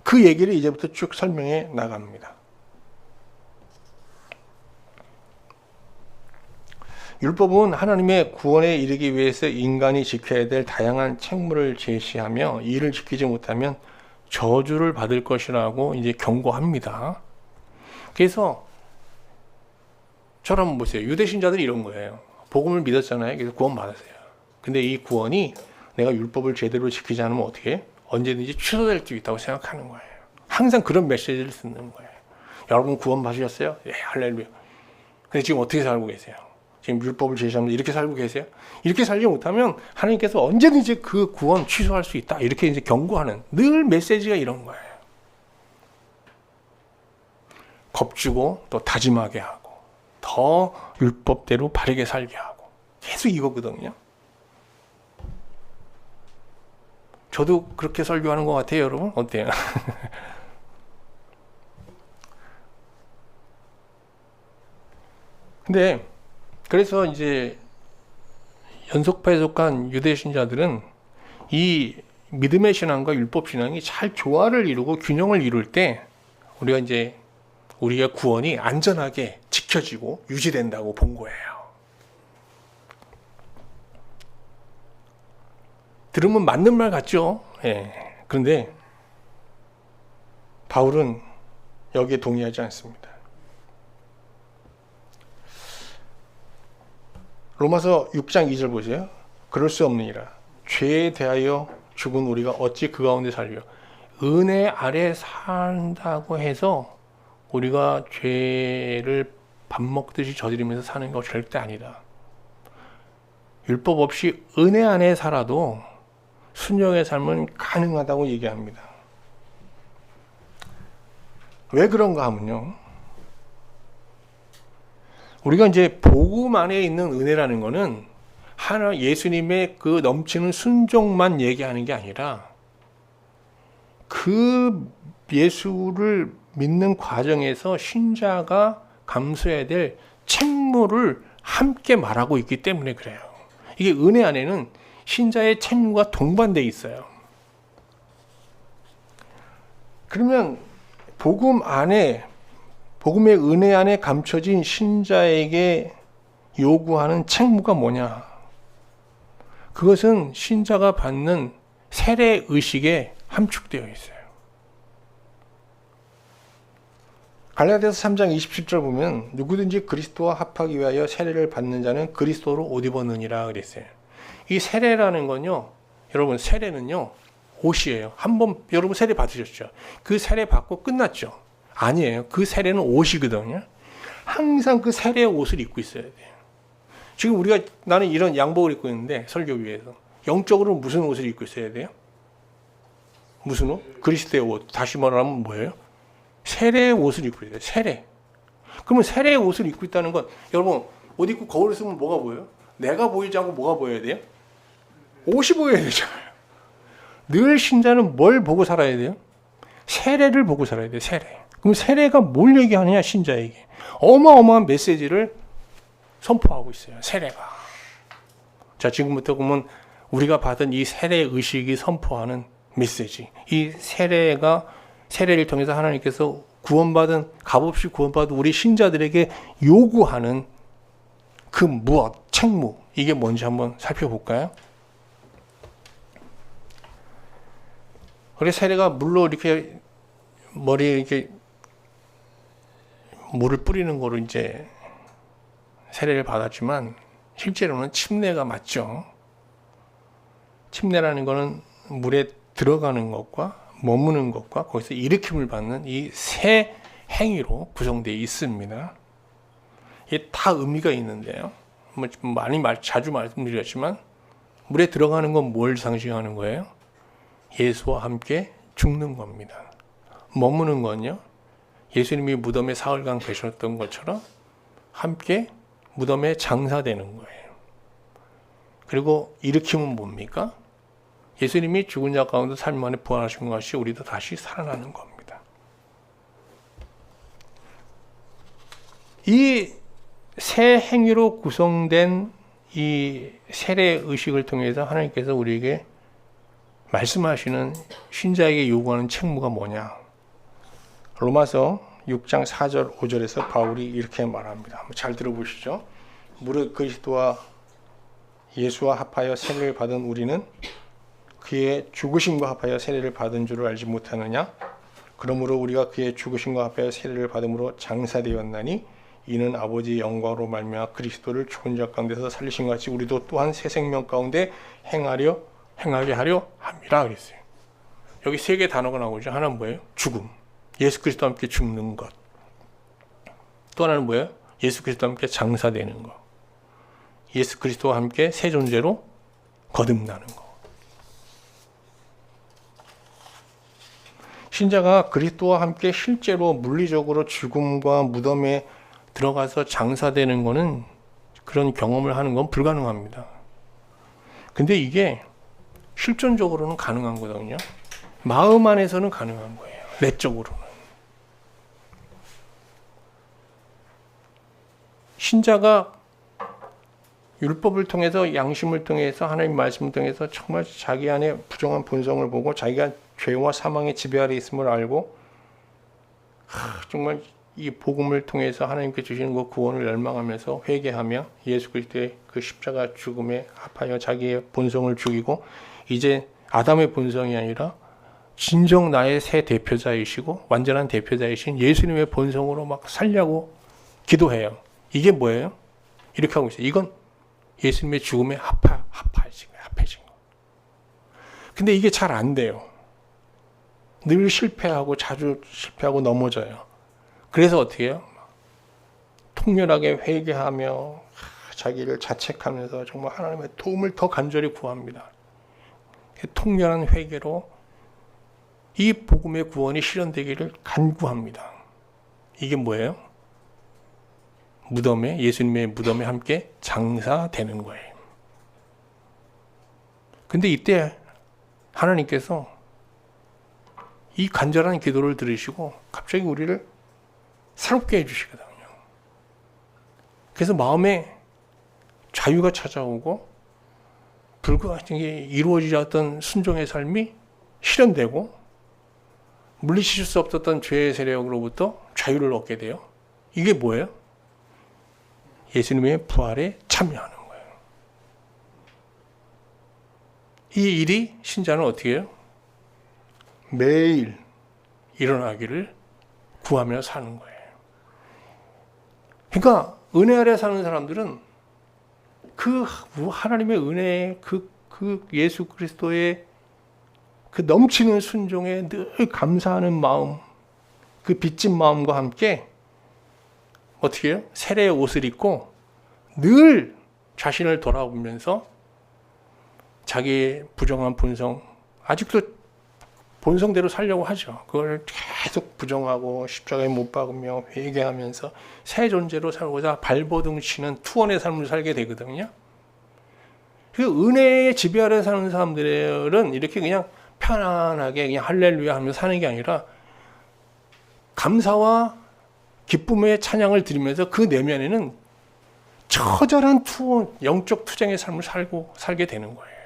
그 얘기를 이제부터 쭉 설명해 나갑니다. 율법은 하나님의 구원에 이르기 위해서 인간이 지켜야 될 다양한 책무를 제시하며 이를 지키지 못하면 저주를 받을 것이라고 이제 경고합니다. 그래서 저를 한번 보세요. 유대 신자들이 이런 거예요. 복음을 믿었잖아요. 그래서 구원 받았어요. 근데 이 구원이 내가 율법을 제대로 지키지 않으면 어떻게 해? 언제든지 취소될 수 있다고 생각하는 거예요. 항상 그런 메시지를 쓰는 거예요. 여러분 구원 받으셨어요? 예, 할렐루야. 근데 지금 어떻게 살고 계세요? 지금 율법을 제시하면서 이렇게 살고 계세요? 이렇게 살지 못하면 하나님께서 언제든지 그 구원 취소할 수 있다. 이렇게 이제 경고하는 늘 메시지가 이런 거예요. 겁주고 또 다짐하게 하고 더 율법대로 바르게 살게 하고 계속 이거거든요. 저도 그렇게 설교하는 것 같아요, 여러분. 어때요? 근데 그래서 이제 연속파에 속한 유대 신자들은 이 믿음의 신앙과 율법 신앙이 잘 조화를 이루고 균형을 이룰 때 우리가 이제 우리의 구원이 안전하게 지켜지고 유지된다고 본 거예요. 들으면 맞는 말 같죠? 예. 그런데 바울은 여기에 동의하지 않습니다. 로마서 6장 2절 보세요. 그럴 수 없느니라. 죄에 대하여 죽은 우리가 어찌 그 가운데 살려. 은혜 아래 산다고 해서 우리가 죄를 밥 먹듯이 저지르면서 사는 거 절대 아니다. 율법 없이 은혜 안에 살아도 순종의 삶은 가능하다고 얘기합니다. 왜 그런가 하면요. 우리가 이제 복음 안에 있는 은혜라는 거는 하나 예수님의 그 넘치는 순종만 얘기하는 게 아니라 그 예수를 믿는 과정에서 신자가 감수해야 될 책무를 함께 말하고 있기 때문에 그래요. 이게 은혜 안에는 신자의 책무가 동반되어 있어요. 그러면 복음 안에 복음의 은혜 안에 감춰진 신자에게 요구하는 책무가 뭐냐? 그것은 신자가 받는 세례 의식에 함축되어 있어요. 갈라디아서 3장 27절 보면 누구든지 그리스도와 합하기 위하여 세례를 받는 자는 그리스도로 옷 입었느니라 그랬어요. 이 세례라는 건요, 여러분 세례는요 옷이에요. 한번 여러분 세례 받으셨죠? 그 세례 받고 끝났죠? 아니에요. 그 세례는 옷이거든요. 항상 그 세례의 옷을 입고 있어야 돼요. 지금 우리가 나는 이런 양복을 입고 있는데 설교위에서 영적으로 무슨 옷을 입고 있어야 돼요? 무슨 옷? 그리스도의 옷. 다시 말하면 뭐예요? 세례의 옷을 입고 있어야 돼요. 세례. 그러면 세례의 옷을 입고 있다는 건 여러분 옷 입고 거울을 쓰면 뭐가 보여요? 내가 보이지 않고 뭐가 보여야 돼요? 옷이 보여야 되잖아요. 늘 신자는 뭘 보고 살아야 돼요? 세례를 보고 살아야 돼요. 세례. 그럼 세례가 뭘 얘기하느냐? 신자에게 어마어마한 메시지를 선포하고 있어요. 세례가. 자, 지금부터 보면 우리가 받은 이 세례 의식이 선포하는 메시지. 이 세례를 통해서 하나님께서 구원받은, 값없이 구원받은 우리 신자들에게 요구하는 그 무엇, 책무, 이게 뭔지 한번 살펴볼까요? 그래서 세례가 물로 이렇게 머리에 이렇게 물을 뿌리는 거로 이제 세례를 받았지만 실제로는 침례가 맞죠. 침례라는 거는 물에 들어가는 것과 머무는 것과 거기서 일으킴을 받는 이 세 행위로 구성되어 있습니다. 이게 다 의미가 있는데요. 자주 말씀드렸지만 물에 들어가는 건 뭘 상징하는 거예요? 예수와 함께 죽는 겁니다. 머무는 건요, 예수님이 무덤에 사흘간 계셨던 것처럼 함께 무덤에 장사되는 거예요. 그리고 일으킴은 뭡니까? 예수님이 죽은 자 가운데 삶 안에 부활하신 것이 우리도 다시 살아나는 겁니다. 이 세 행위로 구성된 이 세례 의식을 통해서 하나님께서 우리에게 말씀하시는, 신자에게 요구하는 책무가 뭐냐? 로마서 6장 4절 5절에서 바울이 이렇게 말합니다. 한번 잘 들어보시죠. 무릇 그리스도와 예수와 합하여 세례를 받은 우리는 그의 죽으심과 합하여 세례를 받은 줄을 알지 못하느냐? 그러므로 우리가 그의 죽으심과 합하여 세례를 받음으로 장사되었나니 이는 아버지의 영광으로 말미암아 그리스도를 죽은 자 가운데서 살리신 것 같이 우리도 또한 새 생명 가운데 행하게 하려 함이라 그랬어요. 여기 세 개의 단어가 나오죠. 하나는 뭐예요? 죽음. 예수 그리스도와 함께 죽는 것. 또 하나는 뭐예요? 예수 그리스도와 함께 장사되는 것. 예수 그리스도와 함께 새 존재로 거듭나는 것. 신자가 그리스도와 함께 실제로 물리적으로 죽음과 무덤에 들어가서 장사되는 것은, 그런 경험을 하는 건 불가능합니다. 근데 이게 실존적으로는 가능한 거거든요. 마음 안에서는 가능한 거예요. 내적으로는. 신자가 율법을 통해서, 양심을 통해서, 하나님 말씀을 통해서 정말 자기 안에 부정한 본성을 보고 자기가 죄와 사망의 지배 아래 있음을 알고 정말 이 복음을 통해서 하나님께 주시는 그 구원을 열망하면서 회개하며 예수 그리스도의 그 십자가 죽음에 합하여 자기의 본성을 죽이고 이제 아담의 본성이 아니라 진정 나의 새 대표자이시고 완전한 대표자이신 예수님의 본성으로 막 살려고 기도해요. 이게 뭐예요? 이렇게 하고 있어요. 이건 예수님의 죽음에 합해진 거. 근데 이게 잘 안 돼요. 늘 실패하고 자주 실패하고 넘어져요. 그래서 어떻게 해요? 통렬하게 회개하며 자기를 자책하면서 정말 하나님의 도움을 더 간절히 구합니다. 통렬한 회개로 이 복음의 구원이 실현되기를 간구합니다. 이게 뭐예요? 예수님의 무덤에 함께 장사되는 거예요. 근데 이때 하나님께서 이 간절한 기도를 들으시고 갑자기 우리를 새롭게 해주시거든요. 그래서 마음에 자유가 찾아오고 불가능하게 이루어지지 않았던 순종의 삶이 실현되고 물리칠 수 없었던 죄의 세력으로부터 자유를 얻게 돼요. 이게 뭐예요? 예수님의 부활에 참여하는 거예요. 이 일이 신자는 어떻게 해요? 매일 일어나기를 구하며 사는 거예요. 그러니까 은혜 아래 사는 사람들은 그 하나님의 은혜, 그 예수 그리스도의 그 넘치는 순종에 늘 감사하는 마음, 그 빚진 마음과 함께 어떻게 해요? 세례의 옷을 입고 늘 자신을 돌아보면서 자기의 부정한 본성, 아직도 본성대로 살려고 하죠. 그걸 계속 부정하고 십자가에 못 박으며 회개하면서 새 존재로 살고자 발버둥 치는 투혼의 삶을 살게 되거든요. 그 은혜의 지배 아래 사는 사람들은 이렇게 그냥 편안하게 그냥 할렐루야 하면서 사는 게 아니라 감사와 기쁨의 찬양을 드리면서 그 내면에는 처절한 투혼, 영적 투쟁의 삶을 살게 되는 거예요.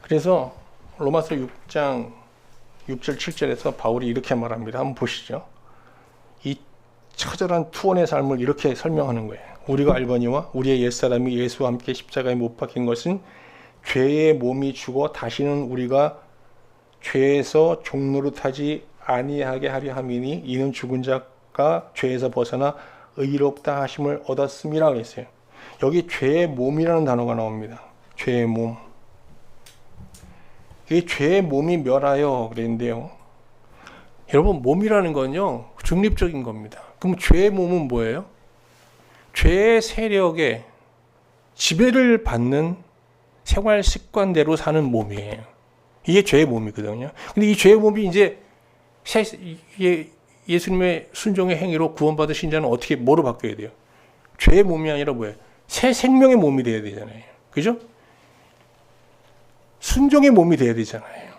그래서 로마서 6장 6절 7절에서 바울이 이렇게 말합니다. 한번 보시죠. 이 처절한 투혼의 삶을 이렇게 설명하는 거예요. 우리가 알거니와 우리의 옛사람이 예수와 함께 십자가에 못 박힌 것은 죄의 몸이 죽어 다시는 우리가 죄에서 종노릇하지 아니하게 하려 함이니 이는 죽은 자가 죄에서 벗어나 의롭다 하심을 얻었음이라 그랬어요. 여기 죄의 몸이라는 단어가 나옵니다. 죄의 몸. 이 죄의 몸이 멸하여 그랬는데요. 여러분, 몸이라는 건요 중립적인 겁니다. 그럼 죄의 몸은 뭐예요? 죄의 세력에 지배를 받는 생활 습관대로 사는 몸이에요. 이게 죄의 몸이거든요. 근데 이 죄의 몸이 이제 예수님의 순종의 행위로 구원받으신 자는 어떻게 뭐로 바뀌어야 돼요? 죄의 몸이 아니라 뭐예요? 새 생명의 몸이 돼야 되잖아요. 그죠? 순종의 몸이 돼야 되잖아요.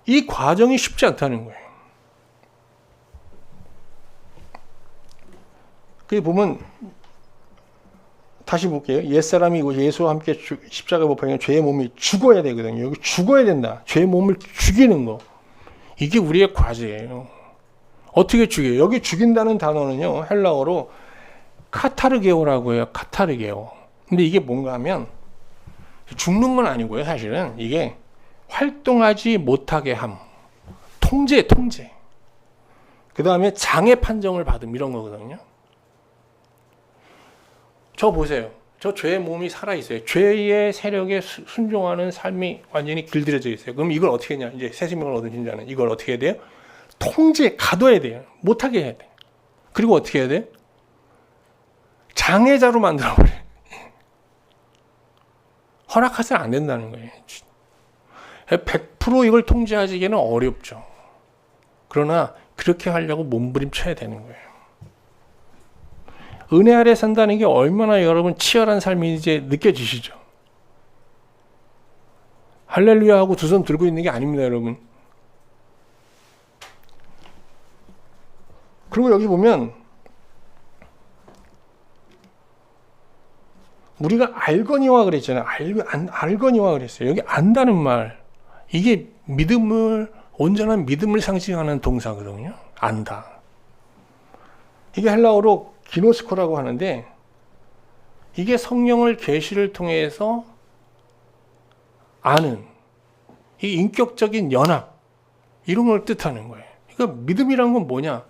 이 과정이 쉽지 않다는 거예요. 그게 보면 다시 볼게요. 옛사람이 예수와 함께 십자가에 못 박히면 죄의 몸이 죽어야 되거든요. 여기 죽어야 된다. 죄의 몸을 죽이는 거. 이게 우리의 과제예요. 어떻게 죽여요? 여기 죽인다는 단어는요. 헬라어로 카타르게오라고 해요. 카타르게오. 근데 이게 뭔가 하면 죽는 건 아니고요. 사실은 이게 활동하지 못하게 함. 통제. 그 다음에 장애 판정을 받음 이런 거거든요. 저 보세요. 저 죄의 몸이 살아있어요. 죄의 세력에 순종하는 삶이 완전히 길들여져 있어요. 그럼 이걸 어떻게 했냐? 이제 새 생명을 얻으신 자는 이걸 어떻게 해야 돼요? 가둬야 돼요. 못하게 해야 돼요. 그리고 어떻게 해야 돼요? 장애자로 만들어버려요. 허락해서는 안 된다는 거예요. 100% 이걸 통제하기에는 어렵죠. 그러나 그렇게 하려고 몸부림쳐야 되는 거예요. 은혜 아래 산다는 게 얼마나 여러분 치열한 삶인지 느껴지시죠? 할렐루야 하고 두 손 들고 있는 게 아닙니다, 여러분. 그리고 여기 보면 우리가 알거니와 그랬잖아요. 알거니와 그랬어요. 여기 안다는 말. 이게 온전한 믿음을 상징하는 동사거든요. 안다. 이게 헬라어로 기노스코라고 하는데 이게 성령을 계시를 통해서 아는 이 인격적인 연합 이런 걸 뜻하는 거예요. 그러니까 믿음이란 건 뭐냐?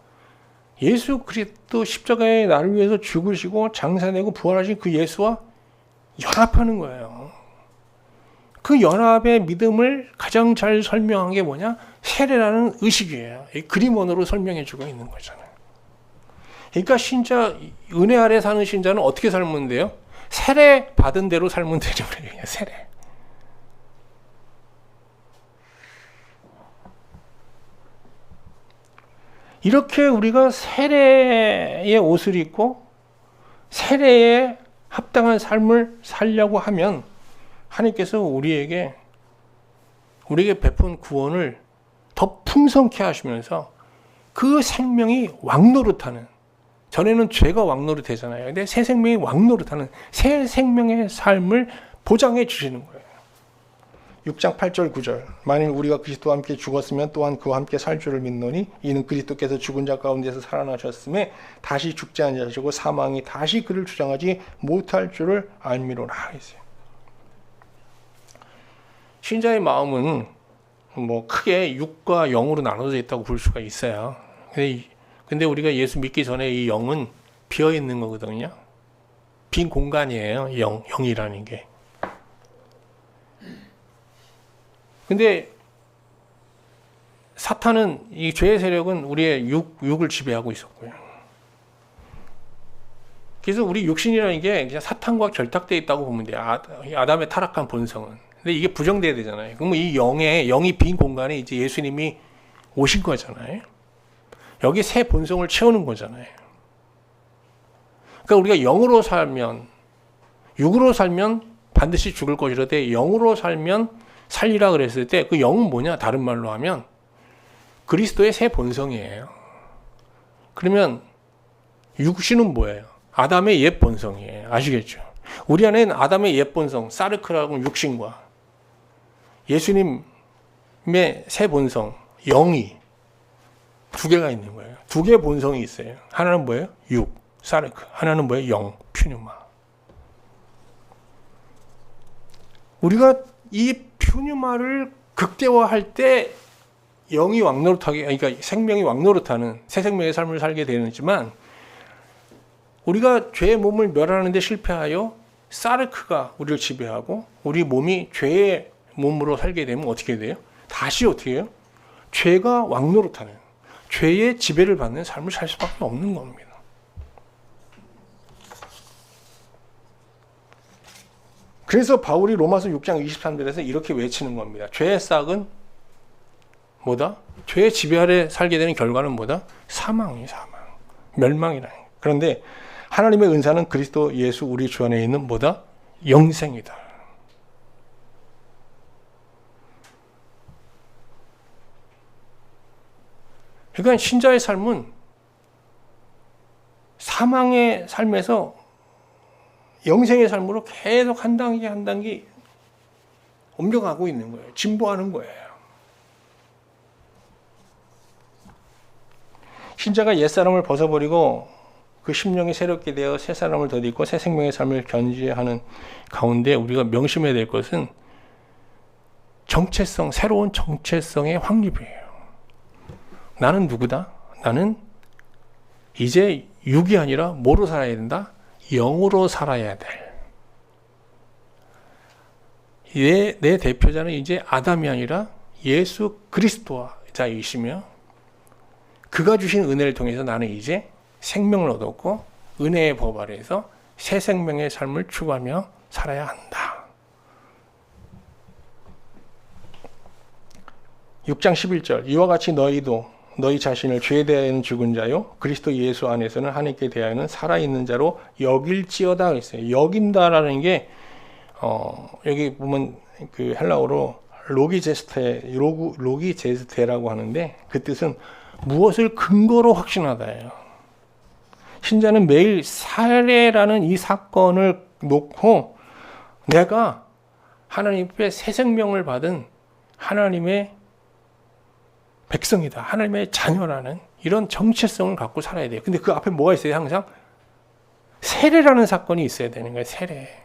예수 그리스도 십자가에 나를 위해서 죽으시고 장사되고 부활하신 그 예수와 연합하는 거예요. 그 연합의 믿음을 가장 잘 설명한 게 뭐냐? 세례라는 의식이에요. 이 그림원으로 설명해 주고 있는 거잖아요. 그러니까 신자, 은혜 아래 사는 신자는 어떻게 살면 돼요? 세례 받은 대로 살면 되죠. 세례. 이렇게 우리가 세례의 옷을 입고 세례에 합당한 삶을 살려고 하면 하나님께서 우리에게 베푼 구원을 더 풍성케 하시면서 그 생명이 왕노릇하는, 전에는 죄가 왕노릇되잖아요. 근데 새 생명이 왕노릇하는 새 생명의 삶을 보장해 주시는 거예요. 6장 8절 9절 만일 우리가 그리스도와 함께 죽었으면 또한 그와 함께 살 줄을 믿노니 이는 그리스도께서 죽은 자 가운데서 살아나셨음에 다시 죽지 아니하시고 사망이 다시 그를 주장하지 못할 줄을 알미로라 했어요. 신자의 마음은 뭐 크게 육과 영으로 나눠져 있다고 볼 수가 있어요. 근데 우리가 예수 믿기 전에 이 영은 비어 있는 거거든요. 빈 공간이에요. 영이라는 게. 근데 사탄은, 이 죄의 세력은 우리의 육을 지배하고 있었고요. 그래서 우리 육신이라는 게 그냥 사탄과 결탁되어 있다고 보면 돼요. 아담의 타락한 본성은. 근데 이게 부정돼야 되잖아요. 그러면 이 영이 빈 공간에 이제 예수님이 오신 거잖아요. 여기 새 본성을 채우는 거잖아요. 그러니까 우리가 영으로 살면, 육으로 살면 반드시 죽을 것이라되 영으로 살면 살리라 그랬을 때 그 영은 뭐냐? 다른 말로 하면 그리스도의 새 본성이에요. 그러면 육신은 뭐예요? 아담의 옛 본성이에요. 아시겠죠? 우리 안에는 아담의 옛 본성, 사르크라고 육신과 예수님의 새 본성, 영이 두 개가 있는 거예요. 두 개의 본성이 있어요. 하나는 뭐예요? 육, 사르크. 하나는 뭐예요? 영, 퓨뉴마. 우리가 이 퓨뉴마를 극대화할 때 영이 왕노릇하게, 그러니까 생명이 왕노릇하는 새 생명의 삶을 살게 되지만, 우리가 죄의 몸을 멸하는 데 실패하여 사르크가 우리를 지배하고 우리 몸이 죄의 몸으로 살게 되면 어떻게 돼요? 다시 어떻게 해요? 죄가 왕노릇하는, 죄의 지배를 받는 삶을 살 수밖에 없는 겁니다. 그래서 바울이 로마서 6장 23절에서 이렇게 외치는 겁니다. 죄의 싹은 뭐다? 죄의 지배 아래 살게 되는 결과는 뭐다? 사망이 사망. 멸망이라는 거예요. 그런데 하나님의 은사는 그리스도 예수 우리 주 안에 있는 뭐다? 영생이다. 그러니까 신자의 삶은 사망의 삶에서 영생의 삶으로 계속 한 단계 한 단계 옮겨가고 있는 거예요. 진보하는 거예요. 신자가 옛사람을 벗어버리고 그 심령이 새롭게 되어 새 사람을 덧입고 새 생명의 삶을 견지하는 가운데 우리가 명심해야 될 것은 정체성, 새로운 정체성의 확립이에요. 나는 누구다? 나는 이제 육이 아니라 뭐로 살아야 된다? 영으로 살아야 돼. 내 대표자는 이제 아담이 아니라 예수 그리스도자이시며 그가 주신 은혜를 통해서 나는 이제 생명을 얻었고 은혜의 법 아래에서 새 생명의 삶을 추구하며 살아야 한다. 6장 11절 이와 같이 너희도 너희 자신을 죄에 대하여는 죽은 자요 그리스도 예수 안에서는 하나님께 대하여는 살아있는 자로 여길지어다 그랬어요. 여긴다라는 게 여기 보면 그 헬라어로 로기제스테라고 하는데 그 뜻은 무엇을 근거로 확신하다예요. 신자는 매일 살해라는 이 사건을 놓고 내가 하나님의 새 생명을 받은 하나님의 백성이다. 하나님의 자녀라는 이런 정체성을 갖고 살아야 돼요. 근데 그 앞에 뭐가 있어요? 항상 세례라는 사건이 있어야 되는 거예요. 세례.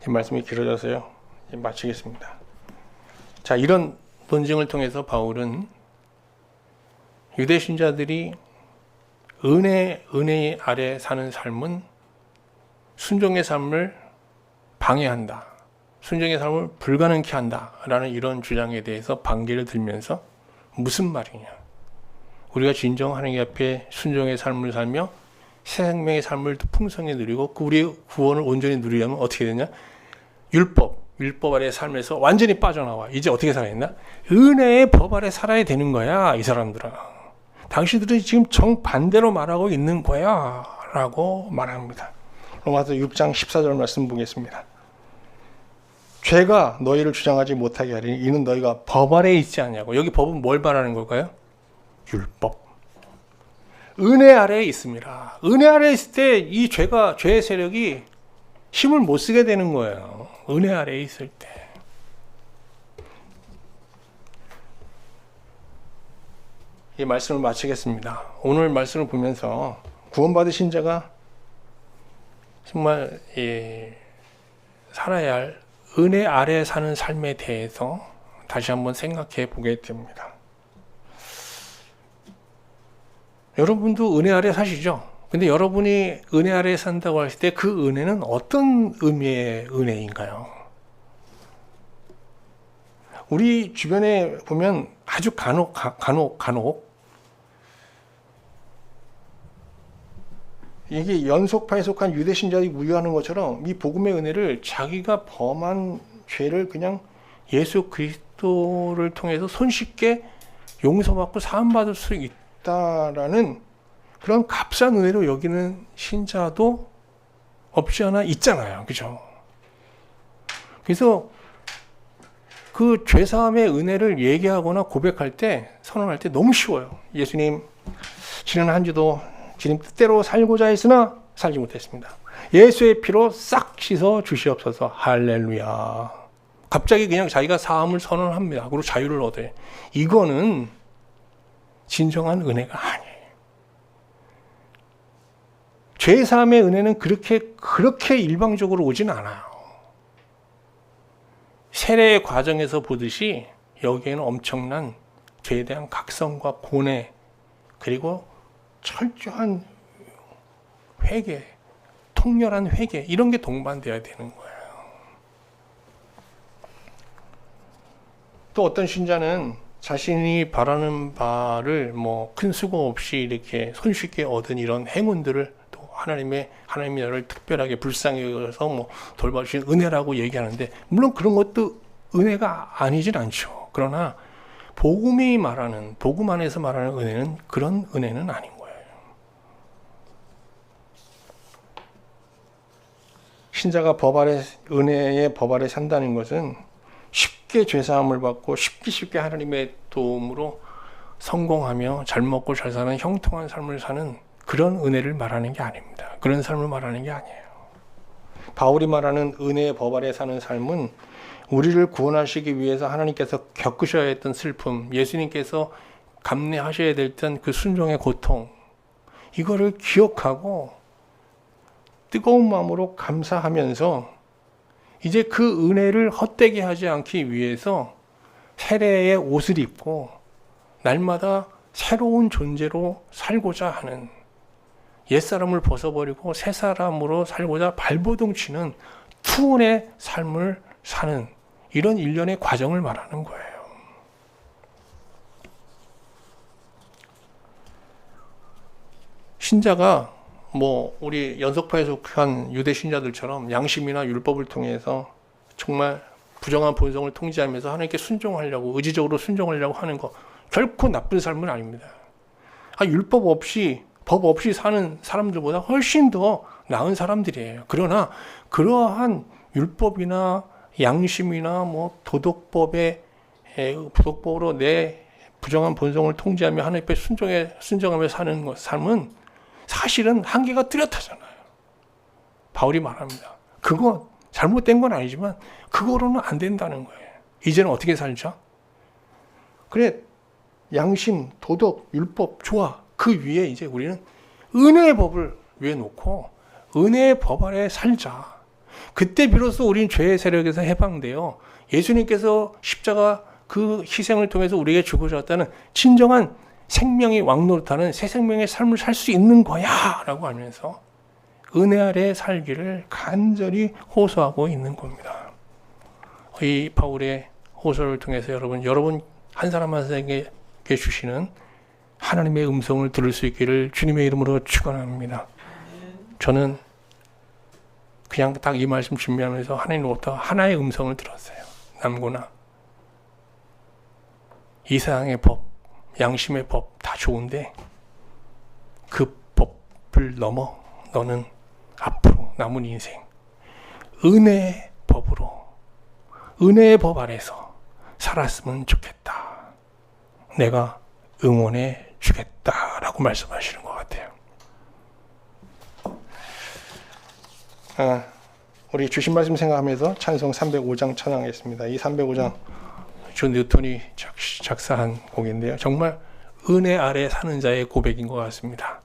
제 말씀이 길어져서요. 이제 마치겠습니다. 자, 이런 논증을 통해서 바울은 유대 신자들이 은혜 아래 사는 삶은 순종의 삶을 방해한다. 순종의 삶을 불가능케 한다라는 이런 주장에 대해서 반기를 들면서 무슨 말이냐. 우리가 진정 하나님 앞에 순종의 삶을 살며 새 생명의 삶을 풍성히 누리고 우리의 구원을 온전히 누리려면 어떻게 되냐. 율법 아래 삶에서 완전히 빠져나와. 이제 어떻게 살아야 했나? 은혜의 법 아래 살아야 되는 거야. 이 사람들아. 당신들은 지금 정반대로 말하고 있는 거야. 라고 말합니다. 로마서 6장 14절 말씀 보겠습니다. 죄가 너희를 주장하지 못하게 하리니 이는 너희가 법 아래에 있지 않냐고. 여기 법은 뭘 말하는 걸까요? 율법. 은혜 아래에 있습니다. 은혜 아래에 있을 때 이 죄의 세력이 힘을 못 쓰게 되는 거예요. 은혜 아래에 있을 때. 이 말씀을 마치겠습니다. 오늘 말씀을 보면서 구원받으신 자가 정말 살아야 할 은혜 아래 사는 삶에 대해서 다시 한번 생각해 보게 됩니다. 여러분도 은혜 아래 사시죠? 근데 여러분이 은혜 아래 산다고 하실 때 그 은혜는 어떤 의미의 은혜인가요? 우리 주변에 보면 아주 간혹 이게 연속파에 속한 유대 신자들이 무효하는 것처럼 이 복음의 은혜를 자기가 범한 죄를 그냥 예수 그리스도를 통해서 손쉽게 용서받고 사함받을 수 있다라는 그런 값싼 은혜로 여기는 신자도 없지 않아 있잖아요. 그죠? 그래서 그 죄사함의 은혜를 얘기하거나 고백할 때, 선언할 때 너무 쉬워요. 예수님, 지난 한 주도 주님 뜻대로 살고자 했으나 살지 못했습니다. 예수의 피로 싹 씻어 주시옵소서. 할렐루야. 갑자기 그냥 자기가 사함을 선언합니다. 그리고 자유를 얻어요. 이거는 진정한 은혜가 아니에요. 죄사함의 은혜는 그렇게 일방적으로 오진 않아요. 세례의 과정에서 보듯이 여기에는 엄청난 죄에 대한 각성과 고뇌, 그리고 철저한 회개, 통렬한 회개, 이런 게 동반되어야 되는 거예요. 또 어떤 신자는 자신이 바라는 바를 뭐 큰 수고 없이 이렇게 손쉽게 얻은 이런 행운들을 또 하나님이 나를 특별하게 불쌍히 여겨서 뭐 돌봐주신 은혜라고 얘기하는데, 물론 그런 것도 은혜가 아니진 않죠. 그러나 복음 안에서 말하는 은혜는 그런 은혜는 아닌 거예요. 신자가 은혜의 법 아래 산다는 것은 쉽게 죄사함을 받고 쉽게 하나님의 도움으로 성공하며 잘 먹고 잘 사는 형통한 삶을 사는 그런 은혜를 말하는 게 아닙니다. 그런 삶을 말하는 게 아니에요. 바울이 말하는 은혜의 법 아래 사는 삶은 우리를 구원하시기 위해서 하나님께서 겪으셔야 했던 슬픔, 예수님께서 감내하셔야 됐던 그 순종의 고통, 이거를 기억하고 뜨거운 마음으로 감사하면서 이제 그 은혜를 헛되게 하지 않기 위해서 세례의 옷을 입고 날마다 새로운 존재로 살고자 하는, 옛사람을 벗어버리고 새사람으로 살고자 발버둥 치는 투혼의 삶을 사는 이런 일련의 과정을 말하는 거예요. 신자가 우리 연속파에 속한 유대 신자들처럼 양심이나 율법을 통해서 정말 부정한 본성을 통제하면서 하나님께 순종하려고, 의지적으로 순종하려고 하는 거 결코 나쁜 삶은 아닙니다. 율법 없이, 법 없이 사는 사람들보다 훨씬 더 나은 사람들이에요. 그러나 그러한 율법이나 양심이나 도덕법으로 내 부정한 본성을 통제하며 하나님께 순종하며 사는 삶은 사실은 한계가 뚜렷하잖아요. 바울이 말합니다. 그거 잘못된 건 아니지만 그거로는 안 된다는 거예요. 이제는 어떻게 살자? 그래, 양심, 도덕, 율법, 좋아. 그 위에 이제 우리는 은혜의 법을 위에 놓고 은혜의 법 아래 살자. 그때 비로소 우리는 죄의 세력에서 해방되어 예수님께서 십자가 그 희생을 통해서 우리에게 죽으셨다는 진정한 생명이 왕노릇하는 새 생명의 삶을 살 수 있는 거야 라고 하면서 은혜 아래 살기를 간절히 호소하고 있는 겁니다. 이 바울의 호소를 통해서 여러분 한 사람 한 사람에게 주시는 하나님의 음성을 들을 수 있기를 주님의 이름으로 축원합니다. 저는 그냥 딱 이 말씀 준비하면서 하나님으로부터 하나의 음성을 들었어요. 남고나 이 세상의 법, 양심의 법 다 좋은데 그 법을 넘어 너는 앞으로 남은 인생 은혜의 법으로, 은혜의 법 아래서 살았으면 좋겠다. 내가 응원해 주겠다라고 말씀하시는 것 같아요. 우리 주신 말씀 생각하면서 찬송 305장 찬양하겠습니다. 이 305장 존 뉴턴이 작사한 곡인데요. 정말 은혜 아래 사는 자의 고백인 것 같습니다.